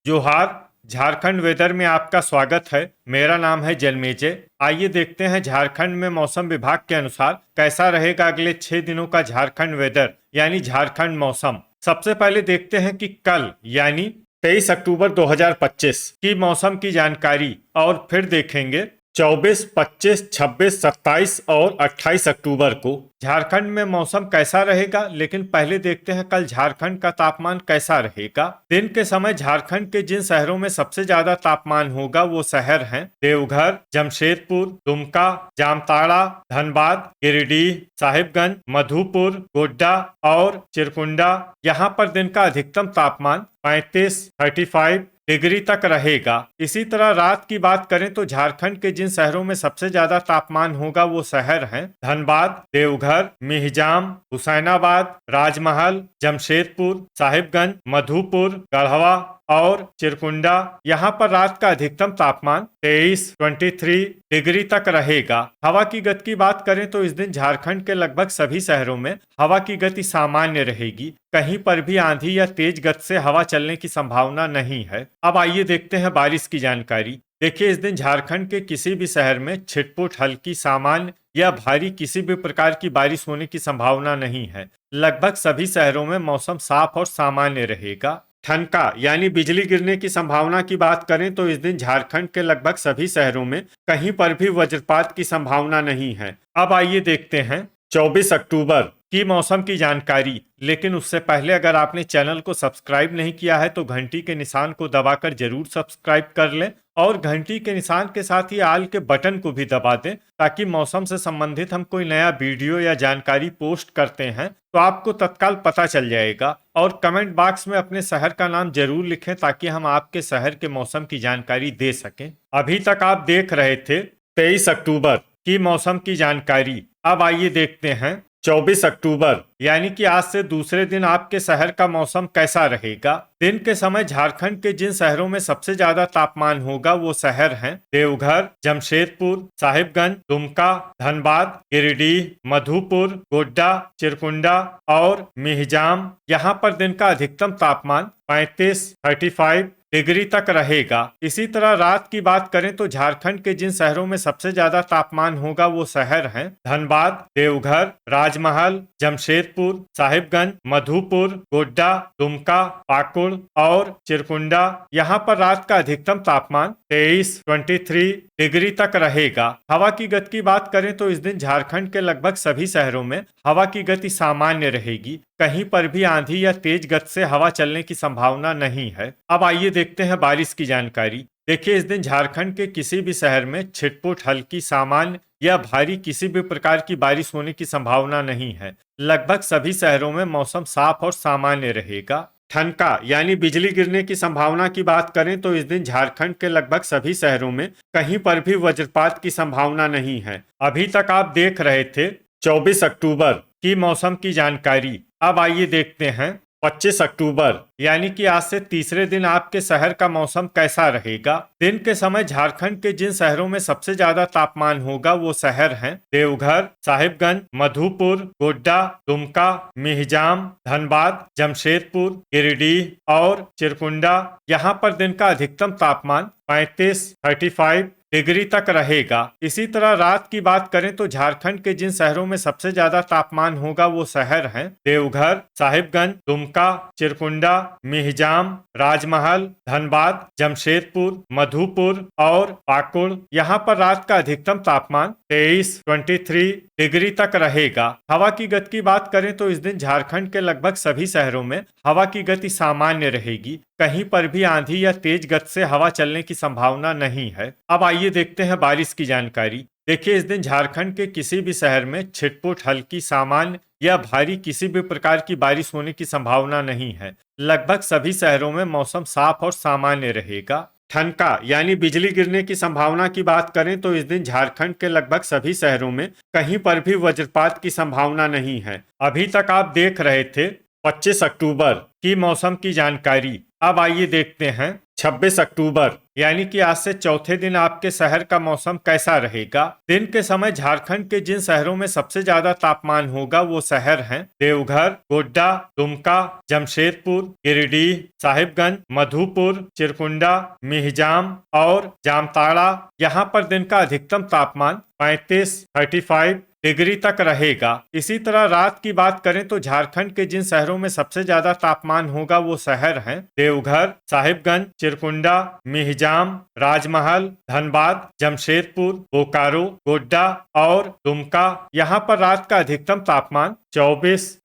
जोहार। झारखंड वेदर में आपका स्वागत है। मेरा नाम है जन्मेजय। आइए देखते हैं झारखंड में मौसम विभाग के अनुसार कैसा रहेगा अगले 6 दिनों का झारखंड वेदर यानी झारखंड मौसम। सबसे पहले देखते हैं कि कल यानी 23 अक्टूबर 2025 की मौसम की जानकारी और फिर देखेंगे 24, 25, 26, 27 और 28 अक्टूबर को झारखंड में मौसम कैसा रहेगा। लेकिन पहले देखते हैं कल झारखंड का तापमान कैसा रहेगा। दिन के समय झारखंड के जिन शहरों में सबसे ज्यादा तापमान होगा वो शहर हैं देवघर, जमशेदपुर, दुमका, जामताड़ा, धनबाद, गिरिडीह, साहिबगंज, मधुपुर, गोड्डा और चिरकुंडा। यहाँ पर दिन का अधिकतम तापमान 35 डिग्री तक रहेगा। इसी तरह रात की बात करें तो झारखंड के जिन शहरों में सबसे ज्यादा तापमान होगा वो शहर हैं धनबाद, देवघर, मिहिजाम, हुसैनाबाद, राजमहल, जमशेदपुर, साहिबगंज, मधुपुर, गढ़वा और चिरकुंडा। यहाँ पर रात का अधिकतम तापमान 23 डिग्री तक रहेगा। हवा की गति की बात करें तो इस दिन झारखंड के लगभग सभी शहरों में हवा की गति सामान्य रहेगी। कहीं पर भी आंधी या तेज गति से हवा चलने की संभावना नहीं है। अब आइए देखते हैं बारिश की जानकारी। देखिए, इस दिन झारखंड के किसी भी शहर में छिटपुट, हल्की, सामान्य या भारी किसी भी प्रकार की बारिश होने की संभावना नहीं है। लगभग सभी शहरों में मौसम साफ और सामान्य रहेगा। ठनका यानी बिजली गिरने की संभावना की बात करें तो इस दिन झारखंड के लगभग सभी शहरों में कहीं पर भी वज्रपात की संभावना नहीं है। अब आइए देखते हैं 24 अक्टूबर की मौसम की जानकारी। लेकिन उससे पहले अगर आपने चैनल को सब्सक्राइब नहीं किया है तो घंटी के निशान को दबाकर जरूर सब्सक्राइब कर लें और घंटी के निशान के साथ ही आल के बटन को भी दबा दें ताकि मौसम से संबंधित हम कोई नया वीडियो या जानकारी पोस्ट करते हैं तो आपको तत्काल पता चल जाएगा। और कमेंट बॉक्स में अपने शहर का नाम जरूर लिखें ताकि हम आपके शहर के मौसम की जानकारी दे सकें। अभी तक आप देख रहे थे 23 अक्टूबर की मौसम की जानकारी। अब आइए देखते हैं 24 अक्टूबर यानी कि आज से दूसरे दिन आपके शहर का मौसम कैसा रहेगा। दिन के समय झारखंड के जिन शहरों में सबसे ज्यादा तापमान होगा वो शहर हैं देवघर, जमशेदपुर, साहिबगंज, दुमका, धनबाद, गिरिडीह, मधुपुर, गोड्डा, चिरकुंडा और मिहिजाम। यहाँ पर दिन का अधिकतम तापमान 35 डिग्री तक रहेगा। इसी तरह रात की बात करें तो झारखंड के जिन शहरों में सबसे ज्यादा तापमान होगा वो शहर हैं धनबाद, देवघर, राजमहल, जमशेदपुर, साहिबगंज, मधुपुर, गोड्डा, दुमका, पाकुड़ और चिरकुंडा। यहाँ पर रात का अधिकतम तापमान 23 डिग्री तक रहेगा। हवा की गति की बात करें तो इस दिन झारखंड के लगभग सभी शहरों में हवा की गति सामान्य रहेगी। कहीं पर भी आंधी या तेज गति से हवा चलने की संभावना नहीं है। अब आइए देखते हैं बारिश की जानकारी। देखिए, इस दिन झारखंड के किसी भी शहर में छिटपुट, हल्की, सामान्य या भारी किसी भी प्रकार की बारिश होने की संभावना नहीं है। लगभग सभी शहरों में मौसम साफ और सामान्य रहेगा। ठनका यानी बिजली गिरने की संभावना की बात करें तो इस दिन झारखंड के लगभग सभी शहरों में कहीं पर भी वज्रपात की संभावना नहीं है। अभी तक आप देख रहे थे 24 अक्टूबर की मौसम की जानकारी। अब आइए देखते हैं 25 अक्टूबर यानी कि आज से तीसरे दिन आपके शहर का मौसम कैसा रहेगा। दिन के समय झारखंड के जिन शहरों में सबसे ज्यादा तापमान होगा वो शहर हैं देवघर, साहिबगंज, मधुपुर, गोड्डा, दुमका, मिहिजाम, धनबाद, जमशेदपुर, गिरिडीह और चिरकुंडा। यहाँ पर दिन का अधिकतम तापमान 35 डिग्री तक रहेगा। इसी तरह रात की बात करें तो झारखंड के जिन शहरों में सबसे ज्यादा तापमान होगा वो शहर हैं देवघर, साहिबगंज, दुमका, चिरकुंडा, मिहिजाम, राजमहल, धनबाद, जमशेदपुर, मधुपुर और पाकुड़। यहाँ पर रात का अधिकतम तापमान 23 डिग्री तक रहेगा। हवा की गति की बात करें तो इस दिन झारखंड के लगभग सभी शहरों में हवा की गति सामान्य रहेगी। कहीं पर भी आंधी या तेज गति से हवा चलने की संभावना नहीं है। अब आइए देखते हैं बारिश की जानकारी। देखिए, इस दिन झारखंड के किसी भी शहर में छिटपुट, हल्की, सामान्य या भारी किसी भी प्रकार की बारिश होने की संभावना नहीं है। लगभग सभी शहरों में मौसम साफ और सामान्य रहेगा। ठनका यानी बिजली गिरने की संभावना की बात करें तो इस दिन झारखंड के लगभग सभी शहरों में कहीं पर भी वज्रपात की संभावना नहीं है। अभी तक आप देख रहे थे 25 अक्टूबर की मौसम की जानकारी। अब आइए देखते हैं 26 अक्टूबर यानी कि आज से चौथे दिन आपके शहर का मौसम कैसा रहेगा। दिन के समय झारखंड के जिन शहरों में सबसे ज्यादा तापमान होगा वो शहर हैं देवघर, गोड्डा, दुमका, जमशेदपुर, गिरिडीह, साहिबगंज, मधुपुर, चिरकुंडा, मिहिजाम और जामताड़ा। यहाँ पर दिन का अधिकतम तापमान 35 डिग्री तक रहेगा। इसी तरह रात की बात करें तो झारखंड के जिन शहरों में सबसे ज्यादा तापमान होगा वो शहर हैं देवघर, साहिबगंज, चिरकुंडा, मिहिजाम, राजमहल, धनबाद, जमशेदपुर, बोकारो, गोड्डा और दुमका। यहाँ पर रात का अधिकतम तापमान 24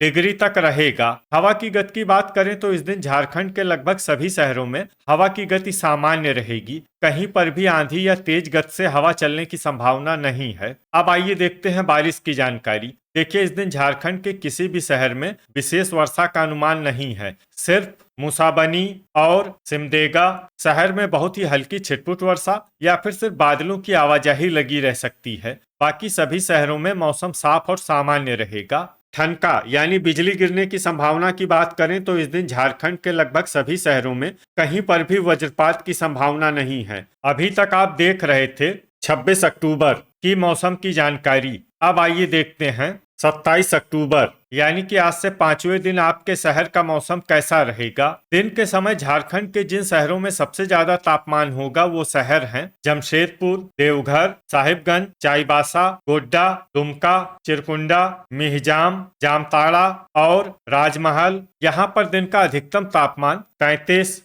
डिग्री तक रहेगा। हवा की गति की बात करें तो इस दिन झारखंड के लगभग सभी शहरों में हवा की गति सामान्य रहेगी। कहीं पर भी आंधी या तेज गति से हवा चलने की संभावना नहीं है। अब आइए देखते हैं बारिश की जानकारी। देखिए, इस दिन झारखंड के किसी भी शहर में विशेष वर्षा का अनुमान नहीं है। सिर्फ मुसाबनी और सिमडेगा शहर में बहुत ही हल्की छिटपुट वर्षा या फिर सिर्फ बादलों की आवाजाही लगी रह सकती है। बाकी सभी शहरों में मौसम साफ और सामान्य रहेगा। ठनका यानी बिजली गिरने की संभावना की बात करें तो इस दिन झारखंड के लगभग सभी शहरों में कहीं पर भी वज्रपात की संभावना नहीं है। अभी तक आप देख रहे थे 26 अक्टूबर की मौसम की जानकारी। अब आइए देखते हैं 27 अक्टूबर यानी कि आज से 5वें दिन आपके शहर का मौसम कैसा रहेगा। दिन के समय झारखंड के जिन शहरों में सबसे ज्यादा तापमान होगा वो शहर हैं जमशेदपुर, देवघर, साहिबगंज, चाईबासा, गोड्डा, दुमका, चिरकुंडा, मिहिजाम, जामताड़ा और राजमहल। यहाँ पर दिन का अधिकतम तापमान 33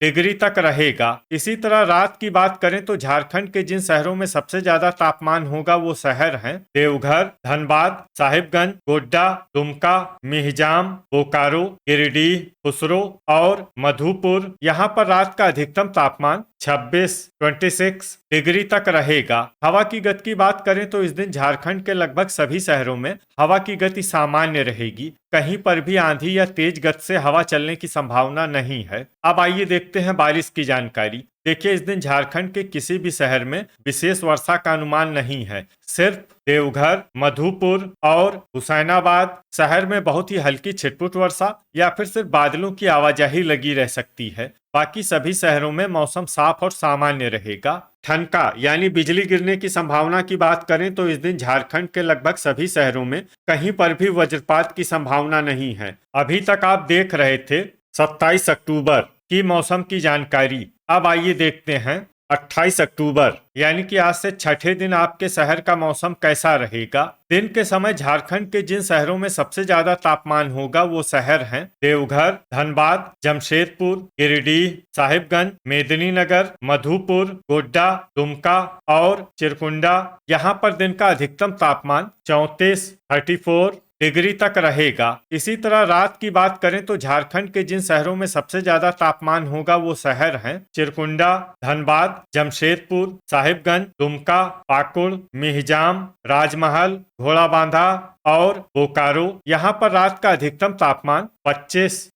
डिग्री तक रहेगा। इसी तरह रात की बात करें तो झारखंड के जिन शहरों में सबसे ज्यादा तापमान होगा वो शहर हैं देवघर, धनबाद, साहिबगंज, गोड्डा, दुमका, मिहिजाम, बोकारो, गिरिडीह, खुसरो और मधुपुर। यहाँ पर रात का अधिकतम तापमान 26 डिग्री तक रहेगा। हवा की गति की बात करें तो इस दिन झारखंड के लगभग सभी शहरों में हवा की गति सामान्य रहेगी। कहीं पर भी आंधी या तेज गति से हवा चलने की संभावना नहीं है। अब आइए देखते हैं बारिश की जानकारी। देखिए, इस दिन झारखंड के किसी भी शहर में विशेष वर्षा का अनुमान नहीं है। सिर्फ देवघर, मधुपुर और हुसैनाबाद शहर में बहुत ही हल्की छिटपुट वर्षा या फिर सिर्फ बादलों की आवाजाही लगी रह सकती है। बाकी सभी शहरों में मौसम साफ और सामान्य रहेगा। ठनका यानी बिजली गिरने की संभावना की बात करें तो इस दिन झारखंड के लगभग सभी शहरों में कहीं पर भी वज्रपात की संभावना नहीं है। अभी तक आप देख रहे थे 27 अक्टूबर की मौसम की जानकारी। अब आइए देखते हैं 28 अक्टूबर यानी कि आज से छठे दिन आपके शहर का मौसम कैसा रहेगा। दिन के समय झारखंड के जिन शहरों में सबसे ज्यादा तापमान होगा वो शहर हैं देवघर, धनबाद, जमशेदपुर, गिरिडीह, साहिबगंज, मेदिनीनगर, मधुपुर, गोड्डा, दुमका और चिरकुंडा। यहाँ पर दिन का अधिकतम तापमान 34 डिग्री तक रहेगा। इसी तरह रात की बात करें तो झारखंड के जिन शहरों में सबसे ज्यादा तापमान होगा वो शहर हैं चिरकुंडा, धनबाद, जमशेदपुर, साहिबगंज, दुमका, पाकुड़, मिहिजाम, राजमहल, घोड़ाबांधा और बोकारो। यहाँ पर रात का अधिकतम तापमान 25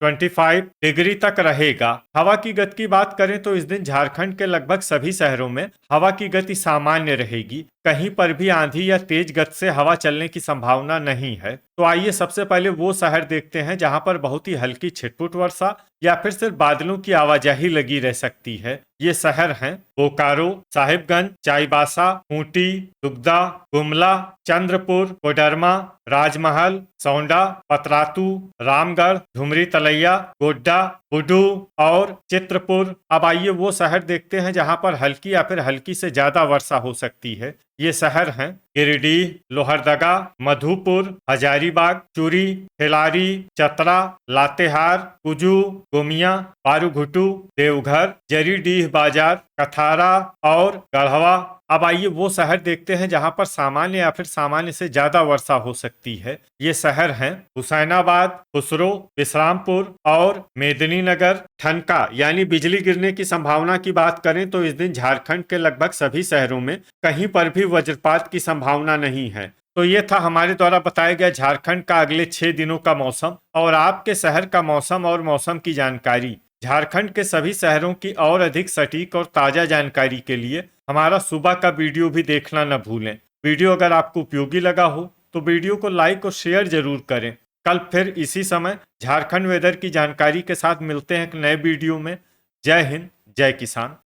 डिग्री तक रहेगा। हवा की गति की बात करें तो इस दिन झारखंड के लगभग सभी शहरों में हवा की गति सामान्य रहेगी। कहीं पर भी आंधी या तेज गति से हवा चलने की संभावना नहीं है। तो आइए सबसे पहले वो शहर देखते हैं जहां पर बहुत ही हल्की छिटपुट वर्षा या फिर सिर्फ बादलों की आवाजाही लगी रह सकती है। ये शहर हैं बोकारो, साहिबगंज, चाईबासा, खूंटी, दुगदा, गुमला, चंद्रपुर, कोडरमा, राजमहल, सौंडा, पतरातू, रामगढ़, धुमरी तलैया, गोड्डा, बुडू और चित्रपुर। अब आइए वो शहर देखते हैं जहां पर हल्की या फिर हल्की से ज्यादा वर्षा हो सकती है। ये शहर हैं गिरिडीह, लोहरदगा, मधुपुर, हजारीबाग, चूरी, खिलारी, चतरा, लातेहार, कुजू, गोमिया, पारूघुटू, देवघर, जरीडीह बाजार, कथारा और गढ़वा। अब आइए वो शहर देखते हैं जहां पर सामान्य या फिर सामान्य से ज्यादा वर्षा हो सकती है। ये शहर हैं हुसैनाबाद, खुसरो, विश्रामपुर और मेदिनीनगर। ठनका यानी बिजली गिरने की संभावना की बात करें तो इस दिन झारखंड के लगभग सभी शहरों में कहीं पर भी वज्रपात की संभावना नहीं है। तो ये था हमारे द्वारा बताया गया झारखंड का अगले 6 दिनों का मौसम और आपके शहर का मौसम और मौसम की जानकारी। झारखंड के सभी शहरों की और अधिक सटीक और ताजा जानकारी के लिए हमारा सुबह का वीडियो भी देखना न भूलें। वीडियो अगर आपको उपयोगी लगा हो तो वीडियो को लाइक और शेयर जरूर करें। कल फिर इसी समय झारखंड वेदर की जानकारी के साथ मिलते हैं एक नए वीडियो में। जय हिंद, जय किसान।